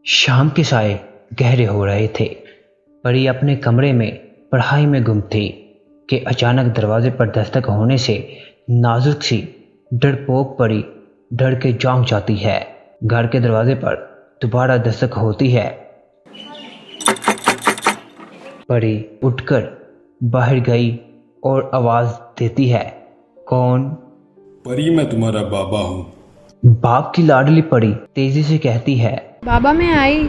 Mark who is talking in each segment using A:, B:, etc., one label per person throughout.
A: शाम के साए गहरे हो रहे थे। परी अपने कमरे में पढ़ाई में गुम थी कि अचानक दरवाजे पर दस्तक होने से नाजुक सी डरपोक परी डर के चौंक जाती है। घर के दरवाजे पर दोबारा दस्तक होती है। परी उठकर बाहर गई और आवाज देती है, कौन?
B: परी, मैं तुम्हारा बाबा हूँ।
A: बाप की लाडली परी तेजी से कहती है,
C: बाबा मैं आई।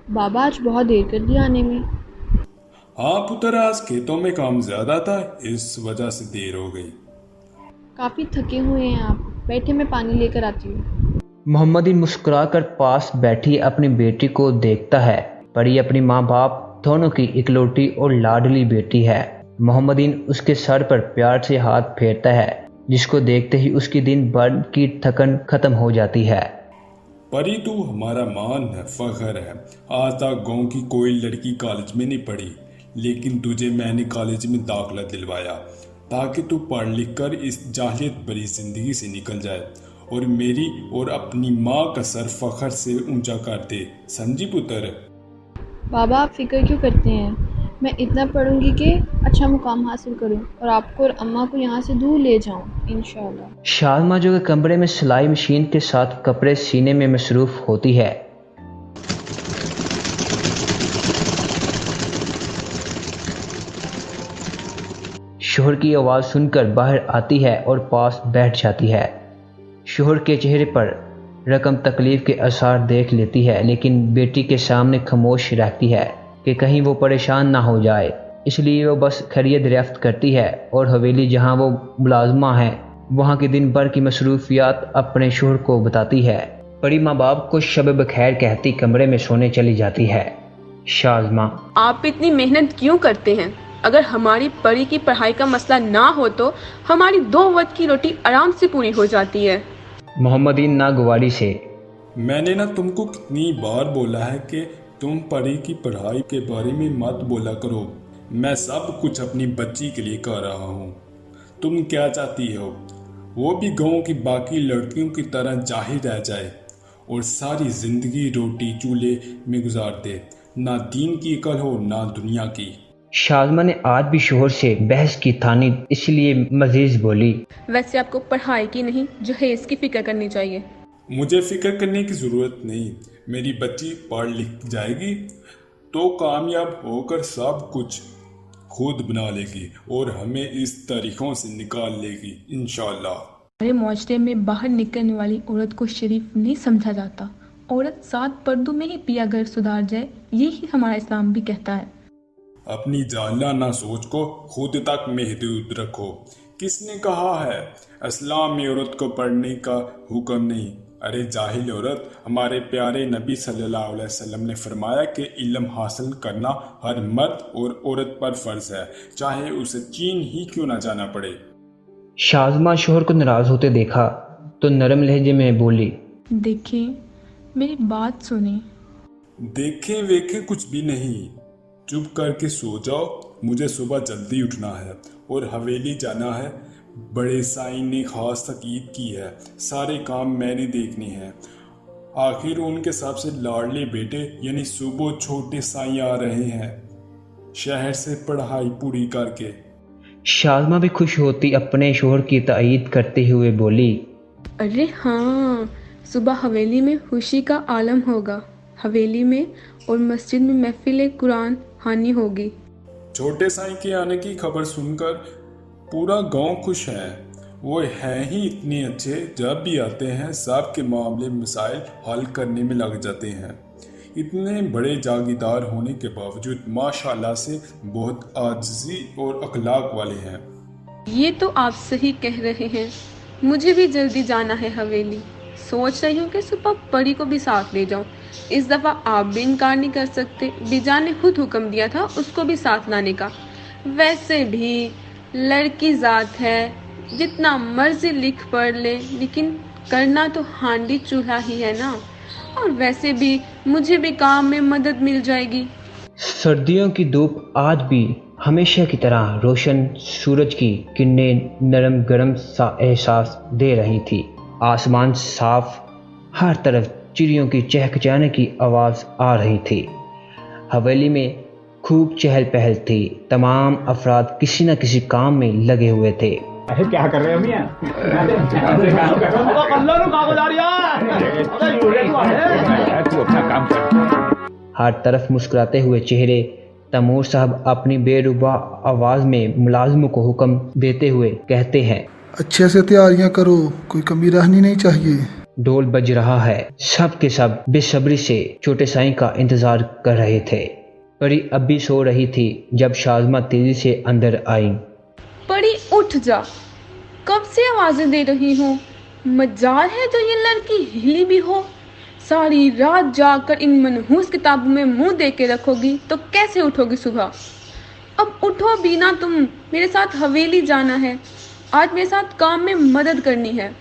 C: बाबा आज बहुत देर कर दी आने में।
B: हाँ पुत्र, आज खेतों में काम ज्यादा था, इस वजह से देर हो गई।
C: काफ़ी थके हुए हैं आप, बैठे मैं पानी लेकर आती हूँ।
A: मोहम्मदीन मुस्कुराकर पास बैठी अपनी बेटी को देखता है। परी अपनी माँ बाप दोनों की इकलौती और लाडली बेटी है। मोहम्मदीन उसके सर पर प्यार से हाथ फेरता है, जिसको देखते ही उसकी दिन भर की थकन खत्म हो जाती है।
B: परी, तू हमारा मान है, फख्र है। आज तक गांव की कोई लड़की कॉलेज में नहीं पढ़ी, लेकिन तुझे मैंने कॉलेज में दाखिला दिलवाया ताकि तू पढ़ लिख कर इस जाहिलियत भरी जिंदगी से निकल जाए और मेरी और अपनी माँ का सर फख्र से ऊंचा कर दे। समझी पुत्र?
C: बाबा आप फिक्र क्यों करते हैं? मैं इतना पढ़ूंगी कि अच्छा मुकाम हासिल करूं और आपको और अम्मा को यहाँ से दूर ले जाऊं इंशाल्लाह।
A: शालमा जो कि कमरे में सिलाई मशीन के साथ कपड़े सीने में मसरूफ होती है। शोहर की आवाज़ सुनकर बाहर आती है और पास बैठ जाती है। शोहर के चेहरे पर रकम तकलीफ के आसार देख लेती है, लेकिन बेटी के सामने खामोश रहती है कि कहीं वो परेशान ना हो जाए। इसलिए वो बस खैरियत दरियाफ्त करती है और हवेली जहाँ वो मुलाजमा है वहाँ के दिन भर की मसरूफियात अपने शोहर को बताती है। परी माँ बाप को शब बखैर कहती कमरे में सोने चली जाती है। शाज़मा,
D: आप इतनी मेहनत क्यों करते हैं? अगर हमारी परी की पढ़ाई का मसला ना हो तो हमारी 2 वक्त की रोटी आराम से पूरी हो जाती है।
A: मोहम्मदीन नागवारी से,
B: मैंने ना तुमको कितनी बार बोला है कि तुम परी की पढ़ाई के बारे में मत बोला करो। मैं सब कुछ अपनी बच्ची के लिए कर रहा हूँ। तुम क्या चाहती हो? वो भी गांव की बाकी लड़कियों की तरह जाहिर रह जाए और सारी जिंदगी रोटी चूल्हे में गुजार दे, ना दीन की अकल हो ना दुनिया की।
A: शाज़मा ने आज भी शोहर से बहस की थानी, इसलिए मजीज बोली,
D: वैसे आपको पढ़ाई की नहीं जहेज की फिक्र करनी चाहिए।
B: मुझे फिक्र करने की ज़रूरत नहीं। मेरी बच्ची पढ़ लिख जाएगी तो कामयाब होकर सब कुछ खुद बना लेगी और हमें इस तरीक़ों से निकाल लेगी इंशाल्लाह।
D: हमारे मुआशरे में बाहर निकलने वाली औरत को शरीफ नहीं समझा जाता। औरत 7 पर्दों में ही पिया घर सुधार जाए, यही हमारा इस्लाम भी कहता है।
B: अपनी जालियाना सोच को खुद तक महदूद रखो। किसने कहा है इस्लाम में औरत को पढ़ने का हुक्म नहीं? अरे जाहिल औरत, हमारे प्यारे नबी सल्लल्लाहु अलैहि वसल्लम ने फरमाया कि इल्म हासिल करना हर मर्द और औरत पर फर्ज है, चाहे उसे चीन ही क्यों ना जाना पड़े।
A: शाज़मा शोहर को नाराज होते देखा तो नरम लहजे में बोली,
D: देखें, मेरी बात सुने।
B: देखें वेखें कुछ भी नहीं, चुप करके सो जाओ। मुझे सुबह जल्दी उठना है और हवेली जाना है। बड़े साईं ने खास ताकीद की है, सारे काम मैंने देखने हैं। आखिर उनके सबसे लाडले बेटे यानी सुबह छोटे साईं आ रहे हैं शहर से पढ़ाई पूरी करके।
A: शाज़मा भी खुश होती अपने शोहर की तायीद करते हुए बोली,
D: अरे हाँ, सुबह हवेली में खुशी का आलम होगा। हवेली में और मस्जिद में महफिल कुरान हानी होगी।
B: छोटे साईं के आने की खबर सुनकर पूरा गांव खुश है। वो हैं ही इतने अच्छे, जब भी आते हैं सब के मामले मसाइल हल करने में लग जाते हैं। इतने बड़े जागीरदार होने के बावजूद माशाल्लाह से बहुत आजिज़ी और अखलाक वाले हैं।
D: ये तो आप सही कह रहे हैं। मुझे भी जल्दी जाना है हवेली। सोच रही हूँ कि सुबह परी को भी साथ ले जाऊँ। इस दफ़ा आप भी इनकार नहीं कर सकते। बीजान ने खुद हुक्म दिया था उसको भी साथ लाने का। वैसे भी लड़की ज़ात है, जितना मर्जी लिख पढ़ ले, लेकिन करना तो हांडी चूल्हा ही है ना। और वैसे भी मुझे भी काम में मदद मिल जाएगी।
A: सर्दियों की धूप आज भी हमेशा की तरह रोशन सूरज की किरणें नरम गरम सा एहसास दे रही थी। आसमान साफ, हर तरफ चिड़ियों की चहचहाने की आवाज़ आ रही थी। हवेली में खूब चहल पहल थी। तमाम अफराद किसी न किसी काम में लगे हुए थे।
E: क्या कर रहे हो मियां? तू अपना काम कर।
A: हर तरफ मुस्कुराते हुए चेहरे। तैमूर साहब अपनी बेरुबा आवाज़ में मुलाजिमों को हुक्म देते हुए कहते हैं,
F: अच्छे से तैयारियां करो, कोई कमी रहनी नहीं चाहिए।
A: ढोल बज रहा है। सब के सब बेसब्री से छोटे साईं का इंतजार कर रहे थे। परी अब भी सो रही थी जब शाज़मा तेजी से अंदर आई।
D: परी उठ जा, कब से आवाजें दे रही हूँ। मजाल है जो ये लड़की हिली भी हो। सारी रात जाकर इन मनहूस किताबों में मुंह दे के रखोगी तो कैसे उठोगी सुबह। अब उठो बीना, तुम मेरे साथ हवेली जाना है। आज मेरे साथ काम में मदद करनी है।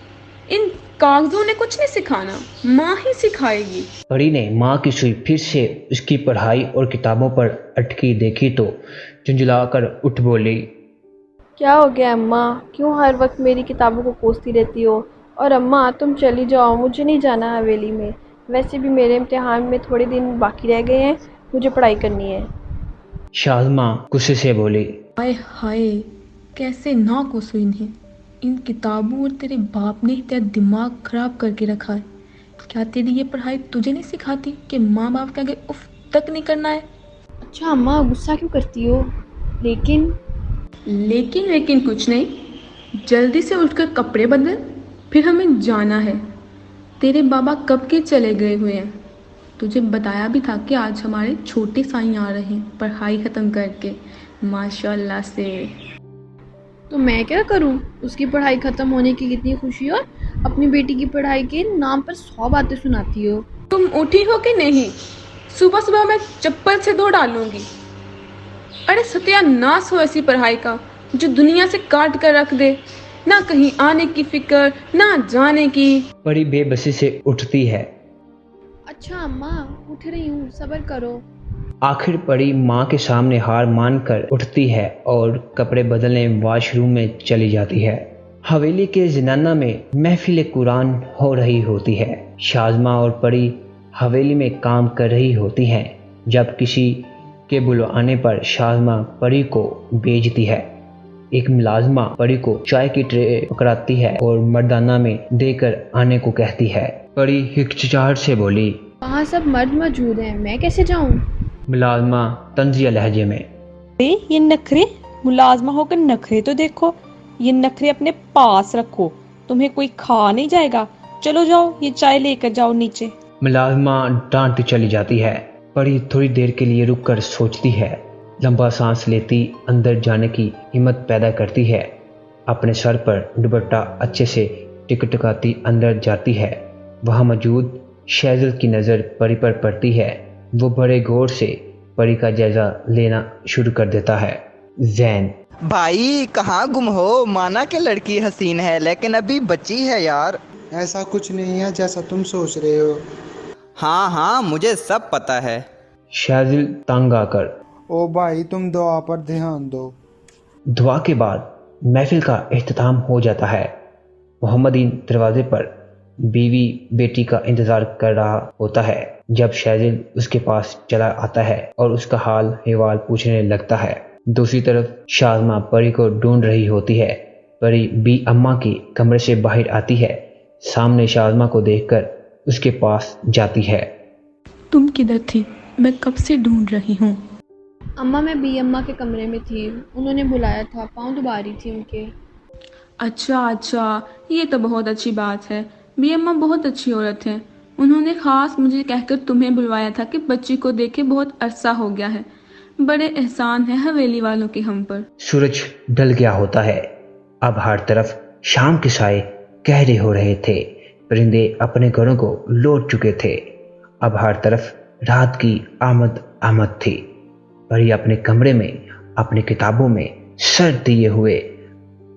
D: इन कागजों ने कुछ नहीं सिखाना, माँ ही सिखाएगी।
A: परी ने माँ की सुई फिर से उसकी पढ़ाई और किताबों पर अटकी देखी तो झुंझलाकर उठ बोली,
C: क्या हो गया अम्मा, क्यों हर वक्त मेरी किताबों को कोसती रहती हो? और अम्मा तुम चली जाओ, मुझे नहीं जाना हवेली में। वैसे भी मेरे इम्तिहान में थोड़े दिन बाकी रह गए हैं, मुझे पढ़ाई करनी है।
A: शाज़मा गुस्से से बोली,
D: हाय हाय, कैसे ना कोसो इन्हें। इन किताबों और तेरे बाप ने तेरा दिमाग खराब करके रखा है। क्या तेरी ये पढ़ाई तुझे नहीं सिखाती कि माँ बाप के आगे उफ तक नहीं करना है?
C: अच्छा अम्मा, गुस्सा क्यों करती हो? लेकिन
D: लेकिन कुछ नहीं, जल्दी से उठकर कपड़े बदल, फिर हमें जाना है। तेरे बाबा कब के चले गए हुए हैं। तुझे बताया भी था कि आज हमारे छोटे साईं आ रहे हैं पढ़ाई ख़त्म करके, माशाल्लाह से।
C: तो मैं क्या करूं? उसकी पढ़ाई ख़त्म होने की कितनी खुशी, और अपनी बेटी की पढ़ाई के नाम पर 100 बातें सुनाती हो।
D: तुम उठी हो कि नहीं? सुबह सुबह मैं चप्पल से धो डालूंगी। अरे सत्यानाश हो ऐसी पढ़ाई का जो दुनिया से काट कर रख दे। ना कहीं आने की फिक्र, ना जाने की।
A: परी बेबसी से उठती है।
C: अच्छा अम्मा, उठ रही हूँ, सब्र करो।
A: आखिर परी माँ के सामने हार मानकर उठती है और कपड़े बदलने वॉशरूम में चली जाती है। हवेली के ज़नाना में महफिल कुरान हो रही होती है। शाज़मा और परी हवेली में काम कर रही होती हैं जब किसी के बुलाने पर शाज़मा परी को भेजती है। एक मुलाजिमा परी को चाय की ट्रे पकड़ाती है और मर्दाना में देकर आने को कहती है। परी हिचकिचाहट से बोली,
C: वहाँ सब मर्द मौजूद हैं, मैं कैसे जाऊँ?
A: मुलाजिमा तंजिया लहजे में,
G: ये नखरे, मुलाजमा होकर नखरे तो देखो। ये नखरे अपने पास रखो, तुम्हें कोई खा नहीं जाएगा। चलो जाओ, ये चाय लेकर जाओ नीचे।
A: मुलाजिमा डांटती चली जाती है। परी थोड़ी देर के लिए रुककर सोचती है, लंबा सांस लेती अंदर जाने की हिम्मत पैदा करती है। अपने सर पर दुपट्टा अच्छे से टिकटकाती अंदर जाती है। वहाँ मौजूद शैजल की नज़र परी पर पड़ती है। वो बड़े गौर से परी का जायजा लेना शुरू कर देता है। जैन,
H: भाई कहाँ गुम हो? माना कि लड़की हसीन है लेकिन अभी बच्ची है यार।
I: ऐसा कुछ नहीं है जैसा तुम सोच रहे हो।
H: हाँ मुझे सब पता है।
A: शैजल तंग आकर,
I: ओ भाई तुम दुआ पर ध्यान दो।
A: दुआ के बाद महफिल का इख्तिताम हो जाता है। मोहम्मदीन दरवाजे पर बीवी बेटी का इंतज़ार कर रहा होता है जब शैजल उसके पास चला आता है और उसका हाल अहवाल पूछने लगता है। दूसरी तरफ शाज़मा परी को ढूंढ रही होती है। परी बी अम्मा की कमरे से बाहर आती है। सामने शाज़मा को देखकर उसके पास जाती है।
D: तुम किधर थी? मैं कब से ढूंढ रही हूँ।
C: अम्मा मैं बी अम्मा के कमरे में थी, उन्होंने बुलाया था, पाँव दबा रही थी उनके।
D: अच्छा, ये तो बहुत अच्छी बात है। बी अम्मा बहुत अच्छी औरत है। उन्होंने खास मुझे कहकर तुम्हें बुलवाया था कि बच्ची को देखे बहुत अरसा हो गया है। बड़े एहसान है हवेली वालों के हम पर।
A: सूरज ढल गया होता है। अब हर तरफ शाम के साए गहरे हो रहे थे। परिंदे अपने घरों को लौट चुके थे। अब हर तरफ रात की आमद थी। परी अपने कमरे में अपनी किताबों में सर दिए हुए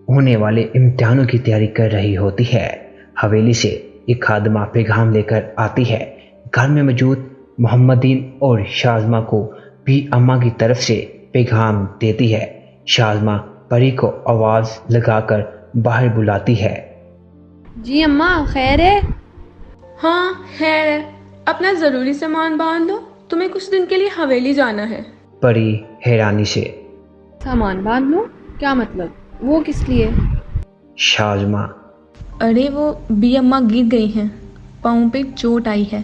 A: होने वाले इम्तिहानों की तैयारी कर रही होती है। हवेली से एक खादमा पैगाम लेकर आती है। घर में मौजूद मोहम्मदीन और शाज़मा को भी अम्मा की तरफ से पैगाम देती है। शाज़मा परी को आवाज़ लगाकर बाहर बुलाती है।
C: जी अम्मा, खैर है?
D: हाँ है, अपना ज़रूरी सामान बांध लो, तुम्हें कुछ दिन के लिए हवेली जाना है।
A: परी हैरानी से।
C: सामान बांध लो? क्या मतलब? वो किस लिए?
A: शाज़मा।
D: अरे वो बी अम्मा गिर गई हैं, पाँव पे चोट आई है।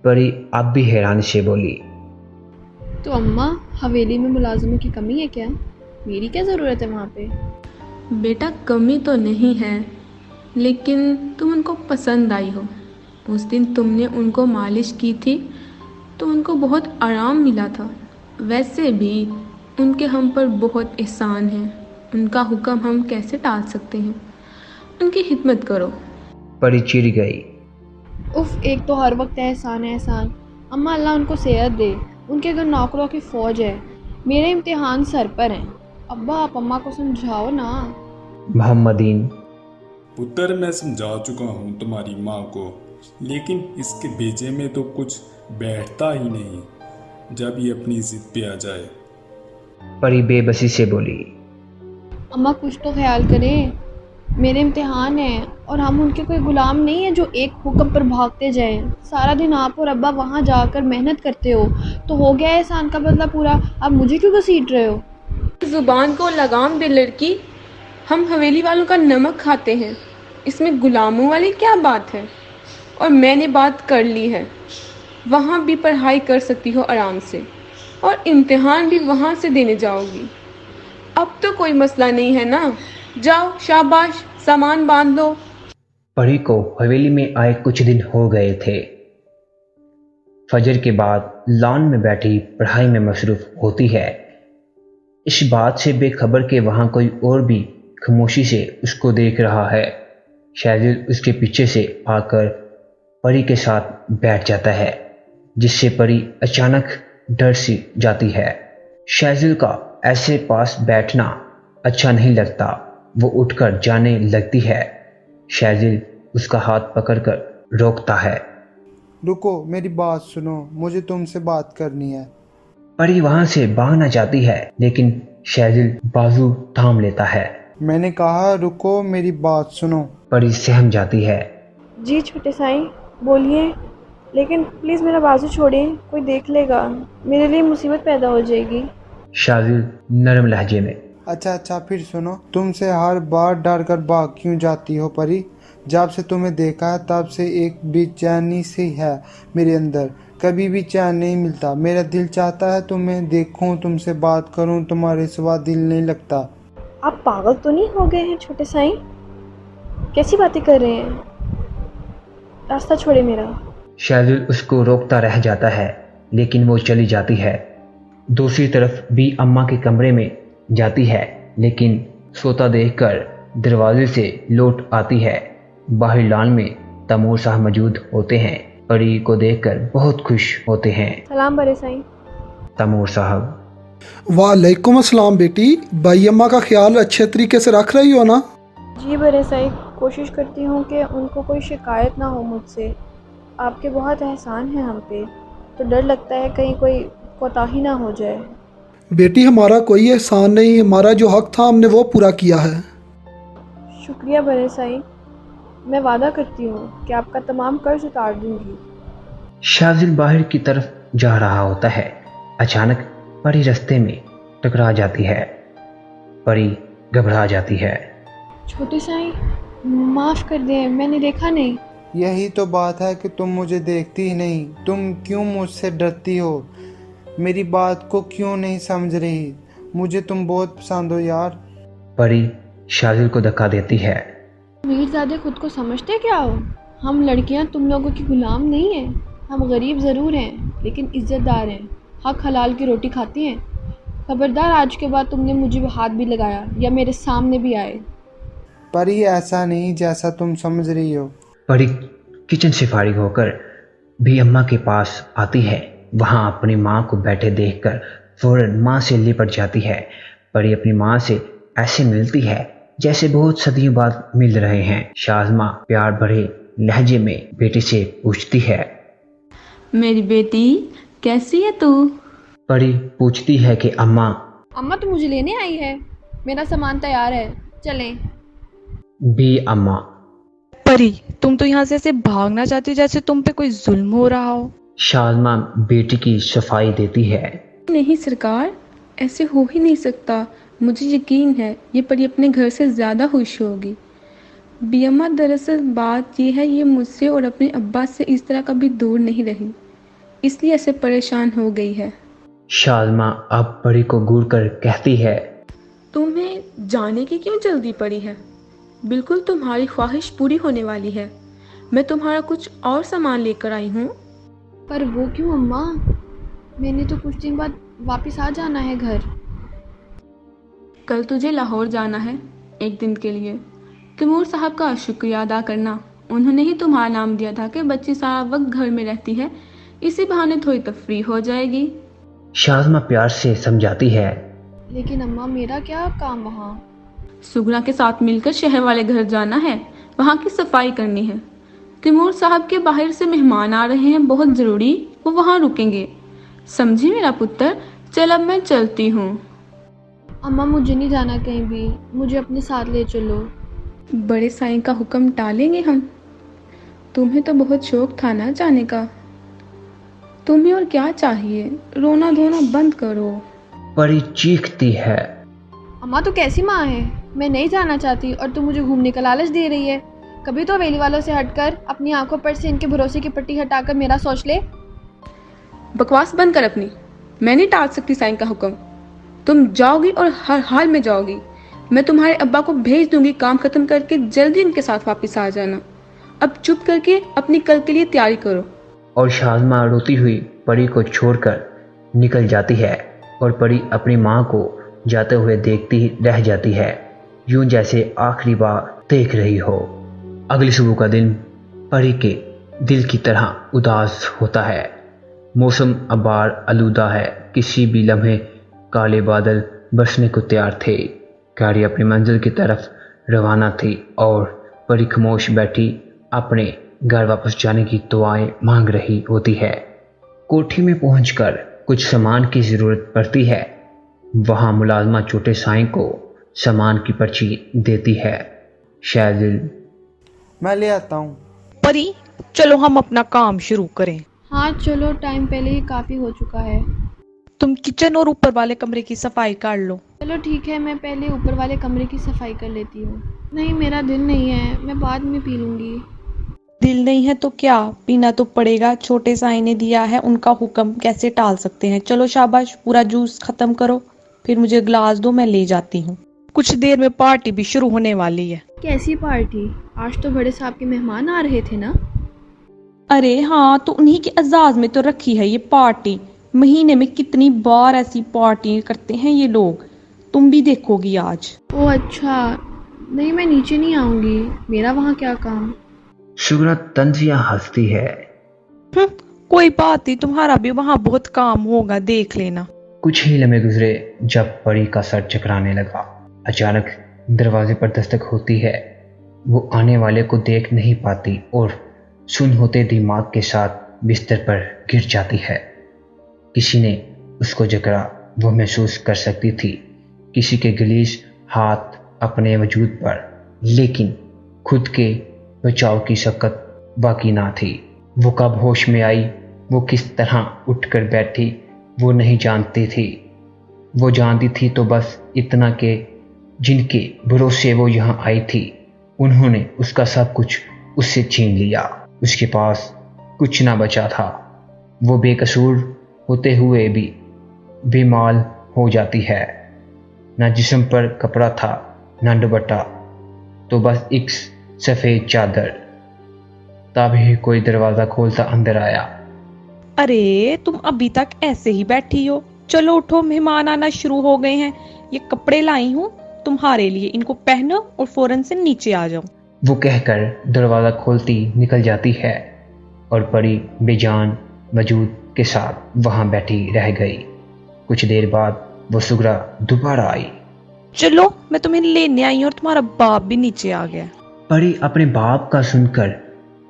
A: परी अब भी हैरानी से बोली।
C: तो अम्मा, हवेली में मुलाजिमों की कमी है क्या? मेरी क्या ज़रूरत है वहाँ पे?
D: बेटा कमी तो नहीं है, लेकिन तुम उनको पसंद आई हो। उस दिन तुमने उनको मालिश की थी तो उनको बहुत आराम मिला था। वैसे भी उनके हम पर बहुत एहसान है, उनका हुक्म हम कैसे टाल सकते हैं। उनकी खिदमत करो।
A: परी चिढ़ गई।
C: उफ, एक तो हर वक्त एहसान एहसान। अम्मा, अल्लाह उनको सेहत दे। उनके घर नौकरों की फ़ौज है। मेरे इम्तिहान सर पर हैं। अब्बा, आप अम्मा को समझाओ ना।
A: मोहम्मदीन।
B: पुत्र, मैं समझा चुका हूँ तुम्हारी माँ को, लेकिन इसके भेजे में तो कुछ बैठता ही नहीं जब ये अपनी जिद पे आ जाए।
A: परी बेबसी से बोली।
C: अम्मा, कुछ तो ख्याल करें। मेरे इम्तिहान हैं और हम उनके कोई गुलाम नहीं हैं जो एक हुक्म पर भागते जाएं। सारा दिन आप और अब्बा वहाँ जाकर मेहनत करते हो तो हो गया एहसान का बदला पूरा। आप मुझे क्यों घसीट रहे हो?
D: ज़ुबान को लगाम दे लड़की, हम हवेली वालों का नमक खाते हैं, इसमें गुलामों वाली क्या बात है। और मैंने बात कर ली है, वहाँ भी पढ़ाई कर सकती हो आराम से, और इम्तिहान भी वहाँ से देने जाओगी। अब तो कोई मसला नहीं है ना। जाओ, शाबाश, सामान बांध लो।
A: परी को हवेली में आए कुछ दिन हो गए थे। फजर के बाद लॉन में बैठी पढ़ाई में मसरूफ होती है, इस बात से बेखबर कि वहाँ कोई और भी खामोशी से उसको देख रहा है। शाजिल उसके पीछे से आकर परी के साथ बैठ जाता है, जिससे परी अचानक डर सी जाती है। शाजिल का ऐसे पास बैठना अच्छा नहीं लगता। वो उठकर जाने लगती है। शाजिल उसका हाथ पकड़कर रोकता है।
I: रुको, मेरी बात सुनो, मुझे तुमसे बात करनी है।
A: परी वहां से भागना चाहती है, लेकिन शाजिल बाजू थाम लेता है।
I: मैंने कहा रुको, मेरी बात सुनो।
A: परी सहम जाती है।
C: जी छोटे साईं, बोलिए, लेकिन प्लीज़ मेरा बाजू छोड़िए, कोई देख लेगा, मेरे लिए मुसीबत पैदा हो जाएगी।
A: शाजिल नरम लहजे में।
I: अच्छा, फिर सुनो, तुमसे हर बार डर कर भाग क्यों जाती हो परी? जब से तुम्हें देखा है तब से एक बेचैनी सी है मेरे अंदर, कभी भी चैन नहीं मिलता। मेरा दिल चाहता है तुम्हें देखूं, तुमसे बात करूं, तुम्हारे सिवा दिल नहीं लगता।
C: आप पागल तो नहीं हो गए हैं छोटे साईं? कैसी बातें कर रहे हैं? रास्ता छोड़े मेरा।
A: शाजिल उसको रोकता रह जाता है, लेकिन वो चली जाती है। दूसरी तरफ भी अम्मा के कमरे में जाती है, लेकिन सोता देखकर दरवाजे से लौट आती है। बाहर लॉन में तैमूर साहब मौजूद होते हैं। परी को देखकर बहुत खुश होते हैं।
C: सलाम बड़े साईं।
A: तैमूर साहब।
F: वालेकुम अस्सलाम बेटी, भाई अम्मा का ख्याल अच्छे तरीके से रख रही हो ना?
C: जी बड़े साईं, कोशिश करती हूँ कि उनको कोई शिकायत ना हो मुझसे। आपके बहुत एहसान है हम पे, तो डर लगता है कहीं कोई कोताही ना हो जाए।
F: बेटी, हमारा कोई एहसान नहीं, हमारा जो हक था हमने वो पूरा किया है।
C: शुक्रिया बड़े साईं, मैं वादा करती हूँ कि आपका तमाम कर्ज उतार दूंगी।
A: शाजिल बाहर की तरफ जा रहा होता है। अचानक परी रास्ते में टकरा जाती है। परी घबरा जाती है।
C: छोटे साईं, माफ़ कर दें, मैंने देखा नहीं।
I: यही तो बात है कि तुम मुझे देखती ही नहीं। तुम क्यों मुझसे डरती हो? मेरी बात को क्यों नहीं समझ रही? मुझे तुम बहुत पसंद हो यार।
A: परी शाजिल को धक्का देती है।
C: मीरजादे खुद को समझते क्या हो? हम लड़कियां तुम लोगों की गुलाम नहीं हैं। हम गरीब ज़रूर हैं, लेकिन इज़्ज़तदार हैं, हक हलाल की रोटी खाती हैं। खबरदार, आज के बाद तुमने मुझे हाथ भी लगाया या मेरे सामने भी आए।
I: परी, ऐसा नहीं जैसा तुम समझ रही हो।
A: परी किचन से फारिग होकर भी अम्मा के पास आती है। वहाँ अपनी माँ को बैठे देखकर फौरन माँ से लिपट जाती है। परी अपनी माँ से ऐसे मिलती है जैसे बहुत सदियों बाद मिल रहे हैं। शाज़मा प्यार भरे लहजे में बेटी से पूछती है,
D: मेरी बेटी कैसी है तू?
A: परी पूछती है कि अम्मा
C: तो मुझे लेने आई है, मेरा सामान तैयार है, चलें।
A: भी अम्मा।
G: परी, तुम तो यहाँ से ऐसे भागना चाहती हो जैसे तुम पे कोई जुल्म हो रहा हो।
A: शाज़मा बेटी की सफाई देती है।
D: नहीं सरकार, ऐसे हो ही नहीं सकता। मुझे यकीन है ये परी अपने घर से ज़्यादा खुश होगी। बियम्मा, दरअसल बात यह है, ये मुझसे और अपने अब्बा से इस तरह कभी दूर नहीं रही, इसलिए ऐसे परेशान हो गई है।
A: शाज़मा अब परी को घूर कर कहती है,
D: तुम्हें जाने की क्यों जल्दी पड़ी है? बिल्कुल तुम्हारी ख्वाहिश पूरी होने वाली है। मैं तुम्हारा कुछ और सामान लेकर आई हूँ।
C: पर वो क्यों अम्मा? मैंने तो कुछ दिन बाद वापस आ जाना है घर।
D: कल तुझे लाहौर जाना है एक दिन के लिए। तैमूर साहब का शुक्रिया अदा करना, उन्होंने ही तुम्हारा नाम दिया था कि बच्ची सारा वक्त घर में रहती है, इसी बहाने थोड़ी तफरी हो जाएगी।
A: शाज़मा प्यार से समझाती है।
C: लेकिन अम्मा मेरा क्या काम वहाँ?
D: सुगना के साथ मिलकर शहर वाले घर जाना है, वहाँ की सफाई करनी है। तैमूर साहब के बाहर से मेहमान आ रहे हैं, बहुत ज़रूरी, वो वहाँ रुकेंगे। समझी मेरा पुत्र? चल अब मैं चलती हूँ।
C: अम्मा मुझे नहीं जाना कहीं भी, मुझे अपने साथ ले चलो।
D: बड़े साईं का हुक्म टालेंगे हम? तुम्हें तो बहुत शौक था ना जाने का। तुम्हें और क्या चाहिए? रोना धोना बंद करो।
A: परी चीखती है।
C: अम्मा तो कैसी माँ है? मैं नहीं जाना चाहती और तू मुझे घूमने का लालच दे रही है। कभी तो हवेली वालों से हटकर अपनी आंखों पर से इनके भरोसे की पट्टी हटाकर मेरा सोच ले।
D: बकवास बंद कर अपनी। मैं नहीं टाल सकती साईं का हुक्म। तुम जाओगी और हर हाल में जाओगी। मैं तुम्हारे अब्बा को भेज दूंगी, काम खत्म करके जल्दी उनके साथ वापस आ जाना। अब चुप करके अपनी कल के लिए तैयारी करो।
A: और शाज़मा रोती हुई परी को छोड़कर निकल जाती है और परी अपनी माँ को जाते हुए देखती रह जाती है, यूं जैसे आखिरी बार देख रही हो। अगली सुबह का दिन परी के दिल की तरह उदास होता है। मौसम अबार आलूदा है, किसी भी लम्हे काले बादल बरसने को तैयार थे। गाड़ी अपनी मंजिल की तरफ रवाना थी और परी खामोश बैठी अपने घर वापस जाने की दुआएं मांग रही होती है। कोठी में पहुंचकर कुछ सामान की ज़रूरत पड़ती है। वहां मुलाजमा छोटे साईं को सामान की पर्ची देती है। शायद
I: मैं ले आता हूँ।
G: परी, चलो हम अपना काम शुरू करें।
C: हाँ चलो, टाइम पहले ही काफ़ी हो चुका है।
G: तुम किचन और ऊपर वाले कमरे की सफाई कर लो।
C: चलो ठीक है, मैं पहले ऊपर वाले कमरे की सफाई कर लेती हूँ। नहीं मेरा दिल नहीं है, मैं बाद में पी लूँगी।
G: दिल नहीं है तो क्या, पीना तो पड़ेगा। छोटे साईं ने दिया है, उनका हुक्म कैसे टाल सकते हैं। चलो शाबाश, पूरा जूस खत्म करो, फिर मुझे गिलास दो, मैं ले जाती हूँ। कुछ देर में पार्टी भी शुरू होने वाली है।
C: कैसी पार्टी? आज तो बड़े साहब के मेहमान आ रहे थे ना?
G: अरे हाँ, तो उन्हीं के एजाज में तो रखी है ये पार्टी। महीने में कितनी बार ऐसी पार्टी करते हैं ये लोग, तुम भी देखोगी आज।
C: ओह अच्छा, नहीं मैं नीचे नहीं आऊँगी, मेरा वहाँ क्या काम।
A: शुगरा तंजिया हंसती है।
G: कोई बात नहीं, तुम्हारा भी वहाँ बहुत काम होगा, देख लेना।
A: कुछ ही लम्हे गुजरे जब परी का सर चकराने लगा। अचानक दरवाजे पर दस्तक होती है। वो आने वाले को देख नहीं पाती और सुन होते दिमाग के साथ बिस्तर पर गिर जाती है। किसी ने उसको जकड़ा, वो महसूस कर सकती थी किसी के गलीज हाथ अपने वजूद पर, लेकिन खुद के बचाव की शक्कत बाकी ना थी। वो कब होश में आई, वो किस तरह उठकर बैठी, वो नहीं जानती थी। वो जानती थी तो बस इतना कि जिनके भरोसे वो यहाँ आई थी, उन्होंने उसका सब कुछ उससे छीन लिया। उसके पास कुछ ना बचा था। वो बेकसूर होते हुए भी बेमाल हो जाती है। ना जिस्म पर कपड़ा था, ना दुपट्टा, तो बस एक सफ़ेद चादर। तभी कोई दरवाज़ा खोलता अंदर आया।
G: अरे तुम अभी तक ऐसे ही बैठी हो? चलो उठो, मेहमान आना शुरू हो गए हैं। ये कपड़े लाई हूँ तुम्हारे लिए, इनको पहनो और फौरन से नीचे आ जाओ।
A: वो कहकर दरवाज़ा खोलती निकल जाती है और परी बेजान वजूद के साथ वहाँ बैठी रह गई। कुछ देर बाद वो सुगरा दोबारा आई।
G: चलो मैं तुम्हें लेने आई हूँ और तुम्हारा बाप भी नीचे आ गया।
A: परी अपने बाप का सुनकर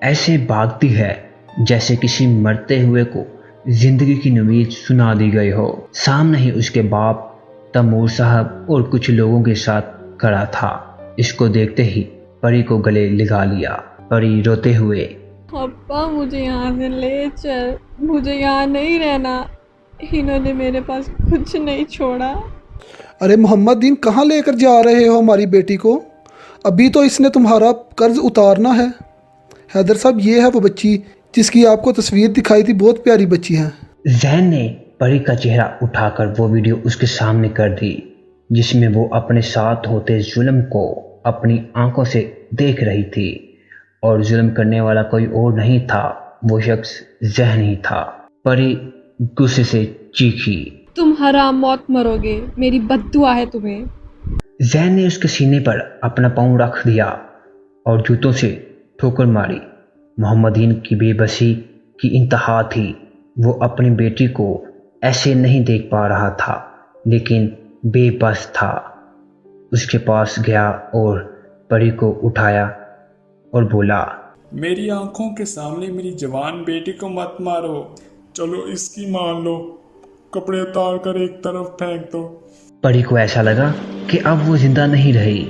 A: ऐसे भागती है जैसे किसी मरते हुए को जिंदगी की उम्मीद सुना दी गई हो। सामने ही उसके बाप तैमूर साहब और कुछ लोगों के साथ खड़ा था। इसको देखते ही परी को गले लगा लिया परी रोते हुए।
C: अब्बा मुझे यहाँ से ले चल, मुझे यहाँ नहीं रहना, इन्होंने मेरे पास कुछ नहीं छोड़ा।
F: अरे मोहम्मद दीन, कहाँ लेकर जा रहे हो हमारी बेटी को? अभी तो इसने तुम्हारा कर्ज उतारना है। हैदर साहब, ये है वो बच्ची जिसकी आपको तस्वीर दिखाई थी, बहुत प्यारी बच्ची है।
A: जैन ने परी का चेहरा उठाकर वो वीडियो उसके सामने कर दी जिसमें वो अपने साथ होते जुल्म को अपनी आंखों से देख रही थी, और जुल्म करने वाला कोई और नहीं था, वो शख्स जहन ही था। परी गुस्से से चीखी,
C: तुम हराम मौत मरोगे, मेरी बद्दुआ है तुम्हें।
A: जैन ने उसके सीने पर अपना पाँव रख दिया और जूतों से ठोकर मारी। मोहम्मदीन की बेबसी की इंतहा थी। वो अपनी बेटी को ऐसे नहीं देख पा रहा था, लेकिन बेबस था। उसके पास गया और परी को उठाया और बोला,
B: मेरी आंखों के सामने मेरी जवान बेटी को मत मारो, चलो इसकी मान लो, कपड़े उतार कर एक तरफ फेंक दो।
A: परी को ऐसा लगा कि अब वो जिंदा नहीं रही,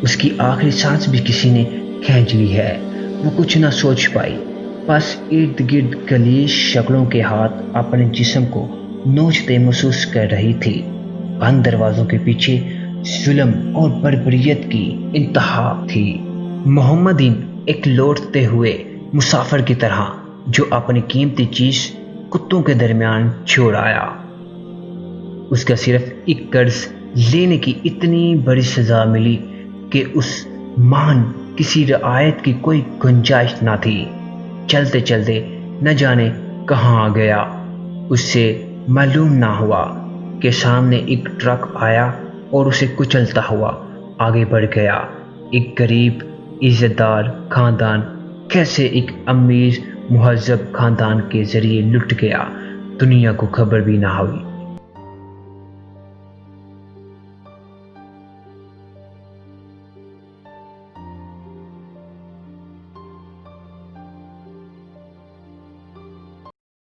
A: उसकी आखिरी सांस भी किसी ने खींच ली है। वो कुछ ना सोच पाई, बस इर्द गिर्द गलीज शक्लों के हाथ अपने जिस्म को नोचते महसूस कर रही थी। बंद दरवाजों के पीछे जुल्म और बर्बरियत की इंतहा थी। मोहम्मदीन एक लौटते हुए मुसाफिर की तरह जो अपनी कीमती चीज कुत्तों के दरमियान छोड़ आया। उसका सिर्फ एक कर्ज लेने की इतनी बड़ी सजा मिली कि उस महान किसी रियायत की कोई गुंजाइश ना थी। चलते चलते न जाने कहाँ आ गया। उससे मालूम ना हुआ कि सामने एक ट्रक आया और उसे कुचलता हुआ आगे बढ़ गया। एक गरीब इज्जतदार खानदान कैसे एक अमीर मुहज्जब खानदान के जरिए लुट गया, दुनिया को खबर भी ना हुई।